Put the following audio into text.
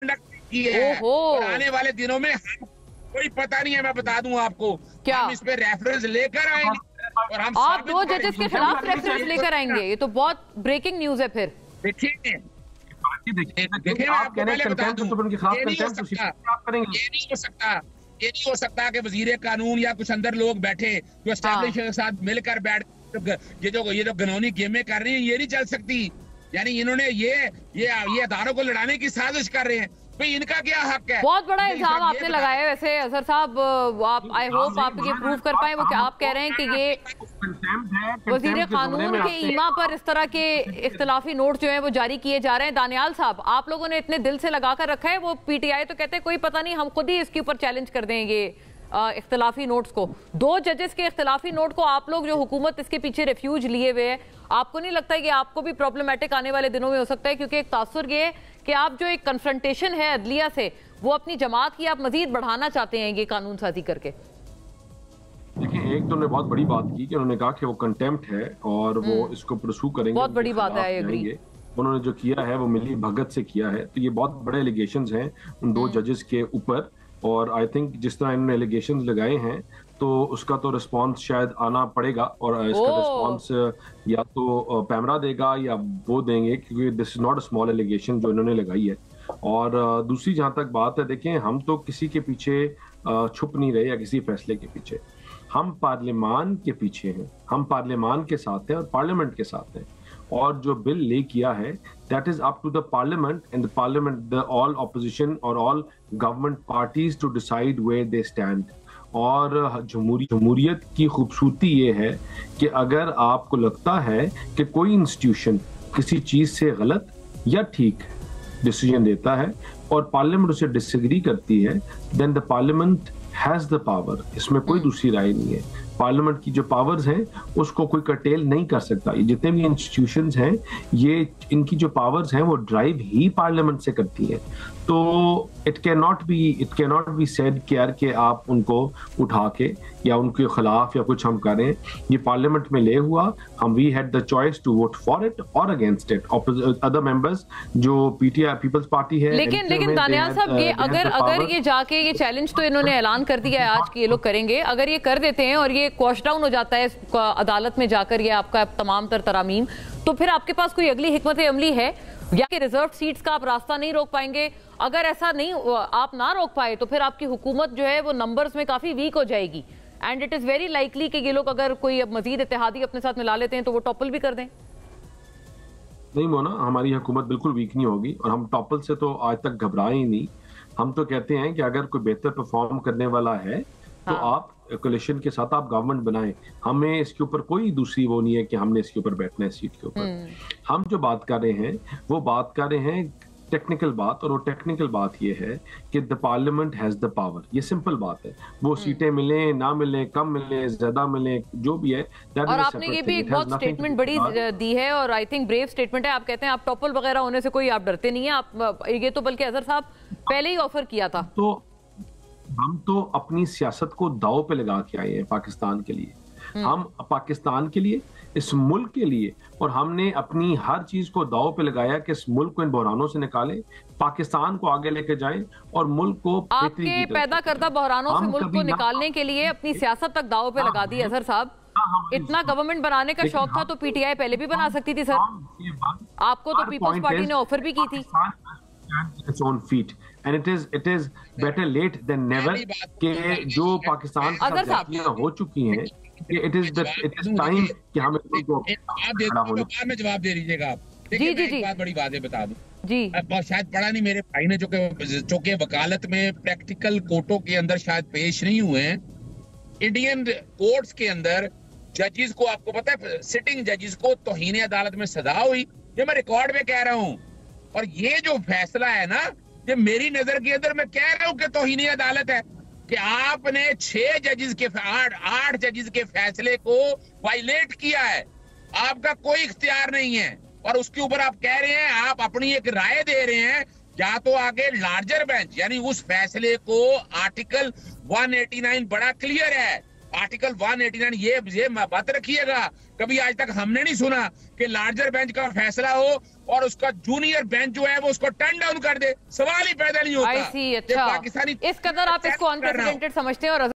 की है। और आने वाले दिनों में कोई पता नहीं है, मैं बता दूं आपको, क्या हम इस पे रेफरेंस लेकर आएंगे और हम आप 2 जजेस के खिलाफ रेफरेंस लेकर आएंगे? ये तो बहुत ब्रेकिंग न्यूज है। फिर देखिए देखिए, मैं आपको पहले बता दूं, ये नहीं हो सकता, ये नहीं हो सकता कि वजीर कानून या कुछ अंदर लोग बैठे जो एस्टैब्लिश के साथ मिलकर बैठ ये जो कानूनी गेमें कर रही हैं, ये नहीं चल सकती। यानी इन्होंने ये अदारों को लड़ाने की साजिश कर रहे हैं, भाई इनका क्या हक है? बहुत बड़ा इल्जाम आपने लगाया है वैसे अजहर साहब, आप आई होप आप ये प्रूव कर पाए। वो क्या आप कह रहे हैं कि ये वजीर कानून के ईमा पर इस तरह के इख्तिलाफी नोट जो है वो जारी किए जा रहे हैं? दानियाल साहब, आप लोगों ने इतने दिल से लगा कर रखा है, वो पीटीआई तो कहते हैं कोई पता नहीं, हम खुद ही इसके ऊपर चैलेंज कर देंगे इख्तिलाफी नोट्स को। 2 जजेस के इख्तिलाफी नोट को आप लोग जो हुकूमत इसके पीछे रिफ्यूज लिए हुए है, आपको नहीं लगता है कि आपको भी प्रॉब्लमेटिक आने वाले दिनों में हो सकता है? क्योंकि एक तासुर ये है कि आप जो एक कन्फ्रंटेशन है अदलिया से, वो अपनी जमात की आप मजीद बढ़ाना चाहते हैं ये कानून साजी करके। देखिए, एक तो उन्होंने बहुत बड़ी बात की कि उन्होंने कहा कि वो कंटेम्प्ट है और वो इसको परसू करेंगे, बहुत बड़ी बात है। एग्री। उन्होंने जो किया है वो मिली भगत से किया है, तो ये बहुत बड़े एलिगेशंस हैं उन 2 जजेस के ऊपर। और आई थिंक जिस तरह इन्होंने एलिगेशंस लगाए हैं तो उसका तो रिस्पांस शायद आना पड़ेगा, और इसका रिस्पांस या तो पैमरा देगा या वो देंगे, क्योंकि this is not a small allegation जो इन्होंने लगाई है। और दूसरी जहां तक बात है, देखें, हम तो किसी के पीछे छुप नहीं रहे या किसी फैसले के पीछे, हम पार्लियामान के पीछे हैं, हम पार्लियामान के साथ हैं और पार्लियामेंट के साथ हैं। और जो बिल ले किया है that is up to the parliament, and the parliament, the all opposition और all government parties to decide where they stand. और जमहूरियत की खूबसूरती ये है कि अगर आपको लगता है कि कोई इंस्टीट्यूशन किसी चीज से गलत या ठीक डिसीजन देता है और पार्लियामेंट उसे डिसएग्री करती है, then the parliament has the power. इसमें कोई दूसरी राय नहीं है। पार्लियामेंट की जो पावर्स हैं उसको कोई कर्टेल नहीं कर सकता। ये जितने भी इंस्टीट्यूशंस हैं, ये इनकी जो पावर्स हैं वो ड्राइव ही पार्लियामेंट से करती हैं। तो it can not be said कि यार कि आप उनको उठा के या उनके खिलाफ या कुछ हम करें। ये पार्लियामेंट में ले हुआ, हम we had the choice to vote for it और अगेंस्ट इट। अदर मेंबर्स जो पीटीआई पीपल्स पार्टी है, लेकिन दानियाल साहब, ये अगर ये जाके ये चैलेंज तो इन्होंने ऐलान कर दिया है आज कि ये लोग करेंगे, अगर ये कर देते हैं और ये क्वॉश डाउन हो जाता है अदालत में जाकर ये आपका तमाम तर तरामीम, तो फिर आपके पास कोई अगली हिकमत अमली है या कि रिजर्व सीट्स का आप रास्ता नहीं रोक पाएंगे? अगर ऐसा नहीं आप ना रोक पाए तो फिर आपकी हुकूमत जो है वो नंबर्स में काफी वीक हो जाएगी, and it is very likely कि ये लोग अगर कोई मजीद इत्तेहादी अपने साथ मिला लेते हैं तो वो टॉपल भी कर दें। नहीं मोना, हमारी हुकूमत बिल्कुल वीक नहीं होगी और हम टॉपल से तो आज तक घबराए ही नहीं। हम तो कहते हैं कि अगर कोई बेहतर परफॉर्म करने वाला है तो आप कोलिशन के साथ आप गवर्नमेंट बनाएं। हमें इसके ऊपर कोई दूसरी वो नहीं है कि हमने इसके ऊपर बैठना है सीट के ऊपर। हम जो बात कर रहे हैं वो बात कर रहे हैं टेक्निकल बात, और वो टेक्निकल बात ये है कि the parliament has the power. ये सिंपल बात है। वो सीटें मिले ना मिले, कम मिले ज्यादा मिले, जो भी है। और आपने ये भी एक बहुत स्टेटमेंट बड़ी दी है और आई थिंक ब्रेव स्टेटमेंट है। आप कहते हैं आप टॉपल वगैरह होने से कोई आप डरते नहीं है। आप ये तो बल्कि अजहर साहब पहले ही ऑफर किया था। तो हम तो अपनी सियासत को दाव पे लगा के आए हैं पाकिस्तान के लिए। हम पाकिस्तान के लिए, इस मुल्क के लिए, और हमने अपनी हर चीज को दाव पे लगाया कि इस मुल्क को इन बहरानों से निकालें, पाकिस्तान को आगे लेके जाएं और मुल्क को आपके पैदा करदा बहरानों से मुल्क को निकालने के लिए अपनी सियासत तक दाव पे लगा दी। अजहर साहब, इतना गवर्नमेंट बनाने का शौक था तो पीटीआई पहले भी बना सकती थी सर। आपको तो पीपल्स पार्टी ने ऑफर भी की थी। its own feet and it is better late than never कि जो पाकिस्तान के साथ गलतियां हो चुकी हैं, it is time कि हम इसको बाद में जवाब दे दीजिएगा आप। देखिए, मैं एक बात बड़ी बातें बता दूं जी, शायद पढ़ा नहीं मेरे भाई ने, जो कि वकालत में प्रैक्टिकल कोर्टों के अंदर शायद पेश नहीं हुए हैं। इंडियन कोर्ट्स के अंदर जजेस को, आपको पता है, सिटिंग जजेस को तौहीन अदालत में सजा हुई। ये मैं रिकॉर्ड में कह रहा हूँ। और ये जो फैसला है ना, ये मेरी नजर के अंदर, मैं कह रहा हूँ कि तौहीन अदालत है कि आपने 6 जजेस के 8 जजेस के फैसले को वायलेट किया है। आपका कोई इख्तियार नहीं है और उसके ऊपर आप कह रहे हैं, आप अपनी एक राय दे रहे हैं। या तो आगे लार्जर बेंच, यानी उस फैसले को आर्टिकल 189 बड़ा क्लियर है आर्टिकल 189 ये बात रखिएगा, कभी आज तक हमने नहीं सुना कि लार्जर बेंच का फैसला हो और उसका जूनियर बेंच जो है वो उसको टर्न डाउन कर दे। सवाल ही पैदा नहीं होता। अच्छा, पाकिस्तानी इस कदर आप इसको अनप्रेसिडेंटेड समझते हैं। और